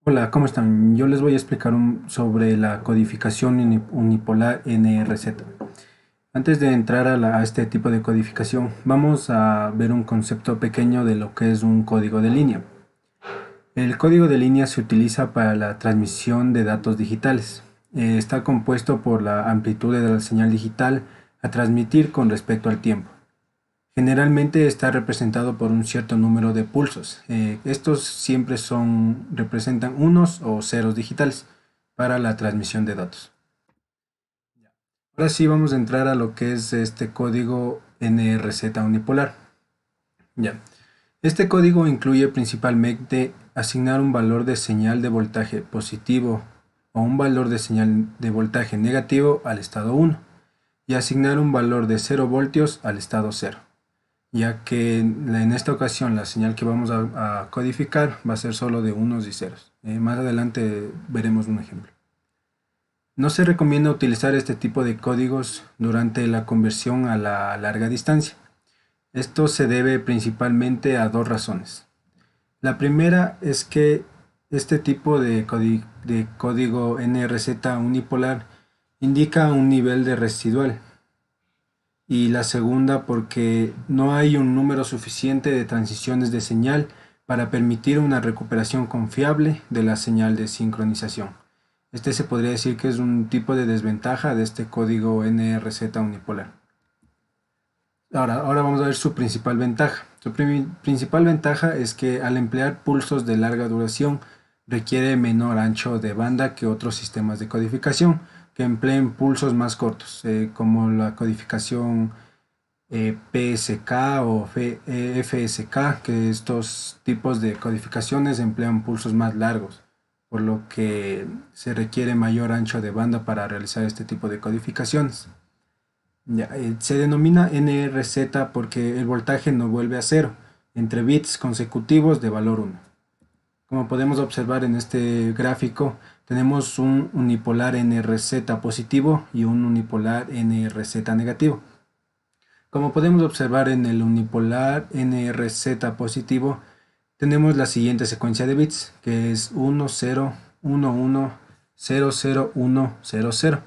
Hola, ¿cómo están? Yo les voy a explicar sobre la codificación unipolar NRZ. Antes de entrar a este tipo de codificación, vamos a ver un concepto pequeño de lo que es un código de línea. El código de línea se utiliza para la transmisión de datos digitales. Está compuesto por la amplitud de la señal digital a transmitir con respecto al tiempo. Generalmente está representado por un cierto número de pulsos. Estos siempre representan unos o ceros digitales para la transmisión de datos. Ahora sí vamos a entrar a lo que es este código NRZ unipolar. Ya. Este código incluye principalmente asignar un valor de señal de voltaje positivo o un valor de señal de voltaje negativo al estado 1 y asignar un valor de 0 voltios al estado 0, ya que en esta ocasión la señal que vamos a codificar va a ser solo de unos y ceros. Más adelante veremos un ejemplo. No se recomienda utilizar este tipo de códigos durante la conversión a la larga distancia. Esto se debe principalmente a dos razones. La primera es que este tipo de código NRZ unipolar indica un nivel de residual, y la segunda porque no hay un número suficiente de transiciones de señal para permitir una recuperación confiable de la señal de sincronización. Este se podría decir que es un tipo de desventaja de este código NRZ unipolar. Ahora vamos a ver su principal ventaja. Su principal ventaja es que al emplear pulsos de larga duración requiere menor ancho de banda que otros sistemas de codificación que empleen pulsos más cortos, como la codificación PSK o FSK, que estos tipos de codificaciones emplean pulsos más largos, por lo que se requiere mayor ancho de banda para realizar este tipo de codificaciones. Ya, se denomina NRZ porque el voltaje no vuelve a cero entre bits consecutivos de valor 1. Como podemos observar en este gráfico, tenemos un unipolar NRZ positivo y un unipolar NRZ negativo. Como podemos observar en el unipolar NRZ positivo, tenemos la siguiente secuencia de bits, que es 1, 0, 1, 1, 0, 0, 1, 0, 0.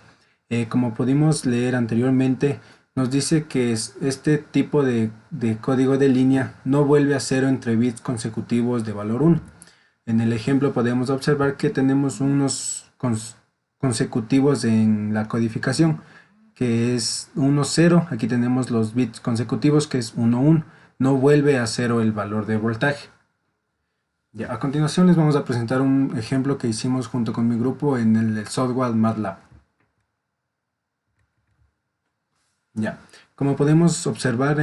Como pudimos leer anteriormente, nos dice que este tipo de código de línea no vuelve a cero entre bits consecutivos de valor 1. En el ejemplo podemos observar que tenemos unos consecutivos en la codificación, que es 1, 0. Aquí tenemos los bits consecutivos, que es 1, 1. No vuelve a cero el valor de voltaje. Ya, a continuación les vamos a presentar un ejemplo que hicimos junto con mi grupo en el software MATLAB. Ya, como podemos observar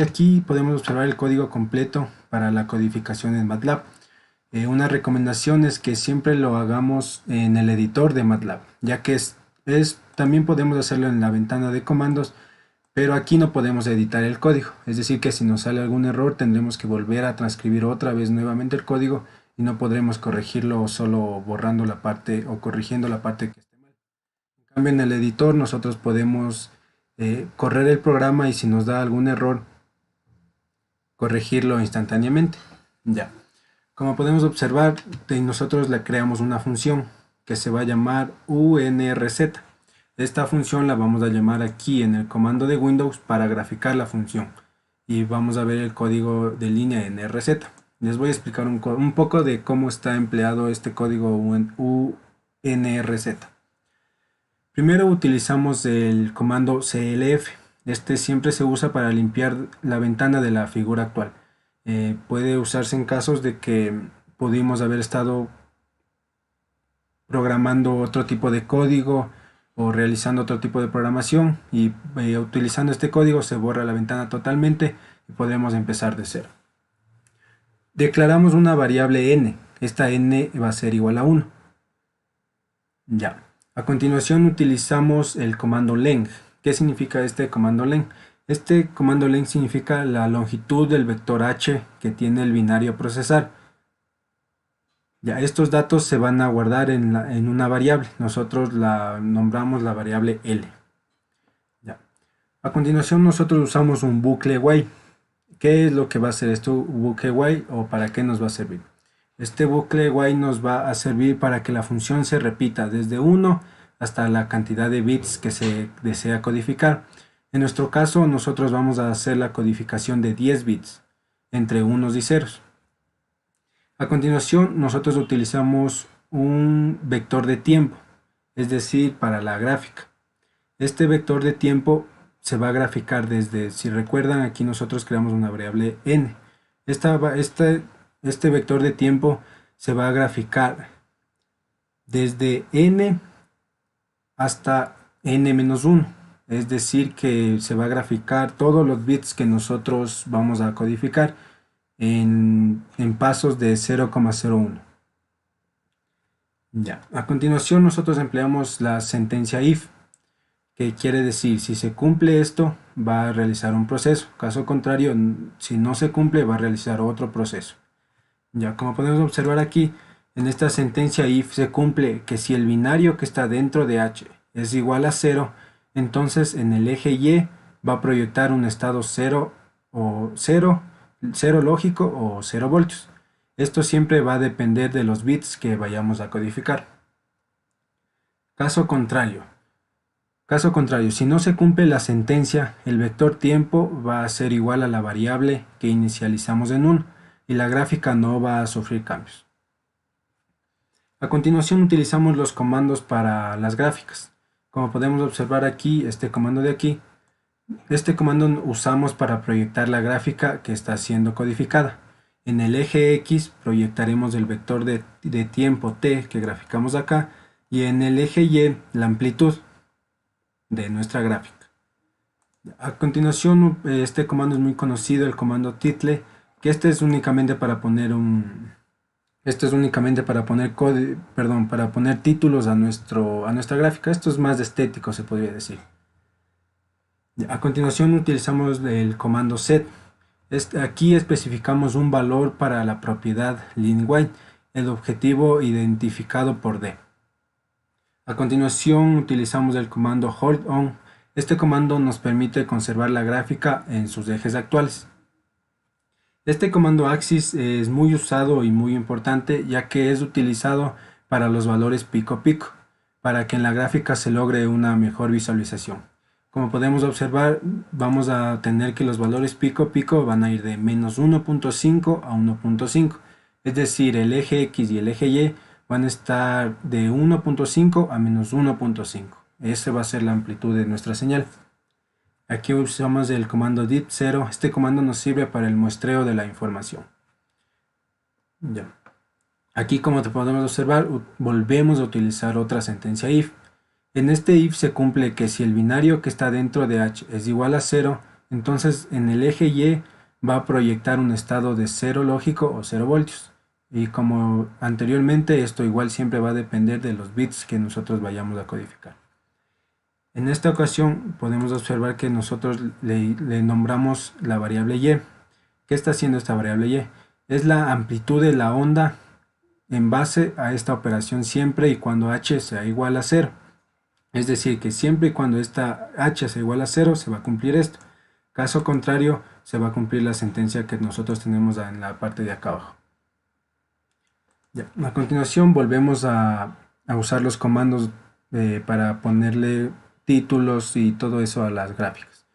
aquí podemos observar el código completo para la codificación en MATLAB. Una recomendación es que siempre lo hagamos en el editor de MATLAB, ya que también podemos hacerlo en la ventana de comandos, pero aquí no podemos editar el código. Es decir, que si nos sale algún error tendremos que volver a transcribir otra vez nuevamente el código y no podremos corregirlo solo borrando la parte o corrigiendo la parte que esté mal. En cambio, en el editor nosotros podemos correr el programa y si nos da algún error, corregirlo instantáneamente. Ya. Como podemos observar, nosotros le creamos una función que se va a llamar UNRZ. Esta función la vamos a llamar aquí en el comando de Windows para graficar la función. Y vamos a ver el código de línea NRZ. Les voy a explicar un poco de cómo está empleado este código UNRZ. Primero utilizamos el comando CLF. Este siempre se usa para limpiar la ventana de la figura actual. Puede usarse en casos de que pudimos haber estado programando otro tipo de código o realizando otro tipo de programación y utilizando este código se borra la ventana totalmente y podemos empezar de cero. Declaramos una variable n. Esta n va a ser igual a 1. Ya. A continuación utilizamos el comando len. ¿Qué significa este comando len? Este comando len significa la longitud del vector h que tiene el binario a procesar. Ya, estos datos se van a guardar en una variable. Nosotros la nombramos la variable L. Ya. A continuación nosotros usamos un bucle while. ¿Qué es lo que va a hacer esto bucle while o para qué nos va a servir? Este bucle while nos va a servir para que la función se repita desde 1 hasta la cantidad de bits que se desea codificar. En nuestro caso, nosotros vamos a hacer la codificación de 10 bits entre unos y ceros. A continuación, nosotros utilizamos un vector de tiempo, es decir, para la gráfica. Este vector de tiempo se va a graficar desde, si recuerdan, aquí nosotros creamos una variable n. Este vector de tiempo se va a graficar desde n hasta n-1, es decir, que se va a graficar todos los bits que nosotros vamos a codificar en pasos de 0,01. Ya. A continuación nosotros empleamos la sentencia if, que quiere decir si se cumple esto va a realizar un proceso, caso contrario si no se cumple va a realizar otro proceso. Ya, como podemos observar aquí, en esta sentencia if se cumple que si el binario que está dentro de h es igual a 0, entonces en el eje y va a proyectar un estado 0 o 0 lógico o 0 voltios. Esto siempre va a depender de los bits que vayamos a codificar. Caso contrario, si no se cumple la sentencia, el vector tiempo va a ser igual a la variable que inicializamos en 1 y la gráfica no va a sufrir cambios. A continuación utilizamos los comandos para las gráficas. Como podemos observar aquí, este comando de aquí, este comando usamos para proyectar la gráfica que está siendo codificada. En el eje X proyectaremos el vector de tiempo t que graficamos acá y en el eje Y la amplitud de nuestra gráfica. A continuación, este comando es muy conocido, el comando title, que este es únicamente para poner para poner títulos a nuestra gráfica. Esto es más estético, se podría decir. A continuación utilizamos el comando set. Aquí especificamos un valor para la propiedad line-while, el objetivo identificado por D. A continuación utilizamos el comando hold on. Este comando nos permite conservar la gráfica en sus ejes actuales. Este comando axis es muy usado y muy importante, ya que es utilizado para los valores pico pico, para que en la gráfica se logre una mejor visualización. Como podemos observar, vamos a tener que los valores pico pico van a ir de menos 1.5 a 1.5, es decir, el eje X y el eje Y van a estar de 1.5 a menos 1.5. Esa va a ser la amplitud de nuestra señal. Aquí usamos el comando dit0. Este comando nos sirve para el muestreo de la información. Ya. Aquí, como te podemos observar, volvemos a utilizar otra sentencia if. En este if se cumple que si el binario que está dentro de h es igual a 0, entonces en el eje y va a proyectar un estado de 0 lógico o 0 voltios. Y como anteriormente, esto igual siempre va a depender de los bits que nosotros vayamos a codificar. En esta ocasión podemos observar que nosotros le nombramos la variable y. ¿Qué está haciendo esta variable y? Es la amplitud de la onda en base a esta operación siempre y cuando h sea igual a 0. Es decir, que siempre y cuando esta h sea igual a 0 se va a cumplir esto. Caso contrario, se va a cumplir la sentencia que nosotros tenemos en la parte de acá abajo. Ya. A continuación volvemos a usar los comandos para ponerle títulos y todo eso a las gráficas.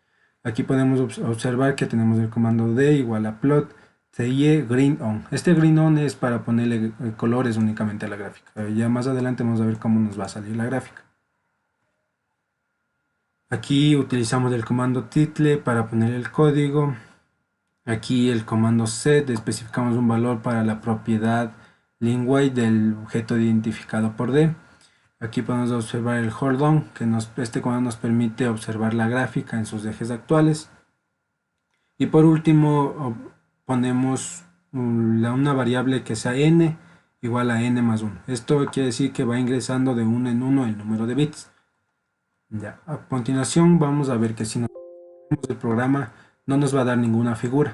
Aquí podemos observar que tenemos el comando d igual a plot cy green on. Este green on es para ponerle colores únicamente a la gráfica. Ya más adelante vamos a ver cómo nos va a salir la gráfica. Aquí utilizamos el comando title para poner el código. Aquí el comando set, especificamos un valor para la propiedad line-while del objeto identificado por D. Aquí podemos observar el hold on, que este comando nos permite observar la gráfica en sus ejes actuales. Y por último ponemos una variable que sea n igual a n más 1. Esto quiere decir que va ingresando de 1 en 1 el número de bits. Ya. A continuación vamos a ver que si nos vemos el programa no nos va a dar ninguna figura.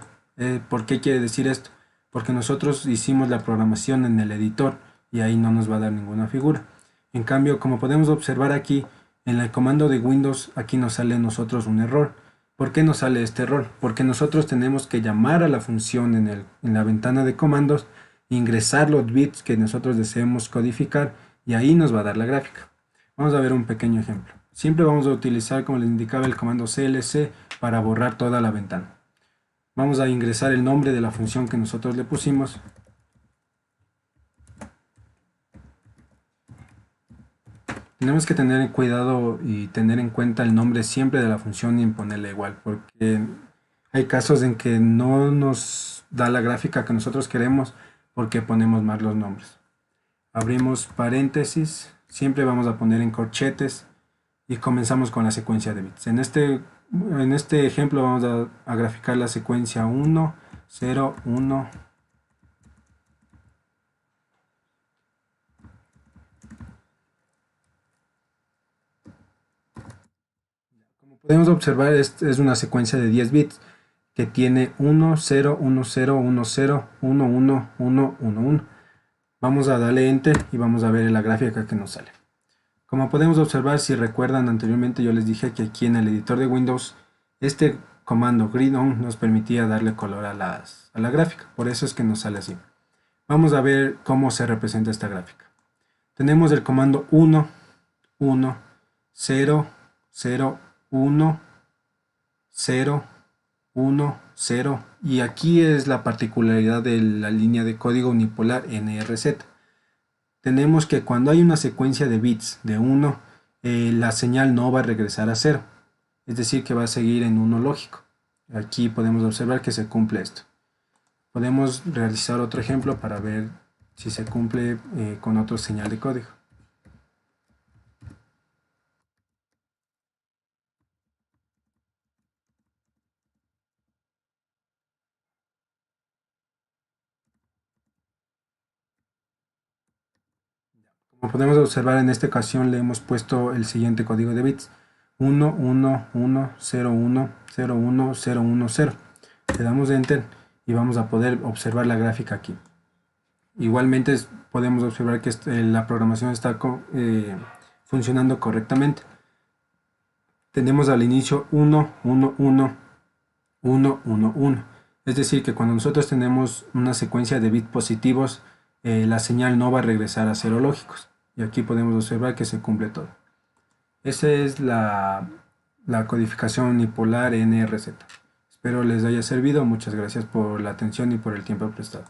¿Por qué quiere decir esto? Porque nosotros hicimos la programación en el editor y ahí no nos va a dar ninguna figura. En cambio, como podemos observar aquí, en el comando de Windows, aquí nos sale a nosotros un error. ¿Por qué nos sale este error? Porque nosotros tenemos que llamar a la función en la ventana de comandos ingresar los bits que nosotros deseemos codificar y ahí nos va a dar la gráfica. Vamos a ver un pequeño ejemplo. Siempre vamos a utilizar, como les indicaba, el comando clc para borrar toda la ventana. Vamos a ingresar el nombre de la función que nosotros le pusimos. Tenemos que tener cuidado y tener en cuenta el nombre siempre de la función y ponerle igual, porque hay casos en que no nos da la gráfica que nosotros queremos porque ponemos mal los nombres. Abrimos paréntesis, siempre vamos a poner en corchetes y comenzamos con la secuencia de bits. En este ejemplo vamos a graficar la secuencia 1, 0, 1. Como podemos observar, es una secuencia de 10 bits que tiene 1, 0, 1, 0, 1, 0, 1, 1, 1, 1, 1. Vamos a darle Enter y vamos a ver la gráfica que nos sale. Como podemos observar, si recuerdan anteriormente yo les dije que aquí en el editor de Windows este comando grid_on nos permitía darle color a la gráfica, por eso es que nos sale así. Vamos a ver cómo se representa esta gráfica. Tenemos el comando 1, 1, 0, 0, 1, 0, 1, 0 y aquí es la particularidad de la línea de código unipolar NRZ. Tenemos que cuando hay una secuencia de bits de 1, la señal no va a regresar a 0, es decir que va a seguir en 1 lógico. Aquí podemos observar que se cumple esto. Podemos realizar otro ejemplo para ver si se cumple con otra señal de código. Como podemos observar, en esta ocasión le hemos puesto el siguiente código de bits: 1, 1, 1, 0, 1, 0, 1, 0, 1, 0. Le damos Enter y vamos a poder observar la gráfica aquí. Igualmente podemos observar que la programación está funcionando correctamente. Tenemos al inicio 1, 1, 1, 1, 1, 1. Es decir, que cuando nosotros tenemos una secuencia de bits positivos, la señal no va a regresar a 0 lógicos. Y aquí podemos observar que se cumple todo. Esa es la codificación unipolar NRZ. Espero les haya servido. Muchas gracias por la atención y por el tiempo prestado.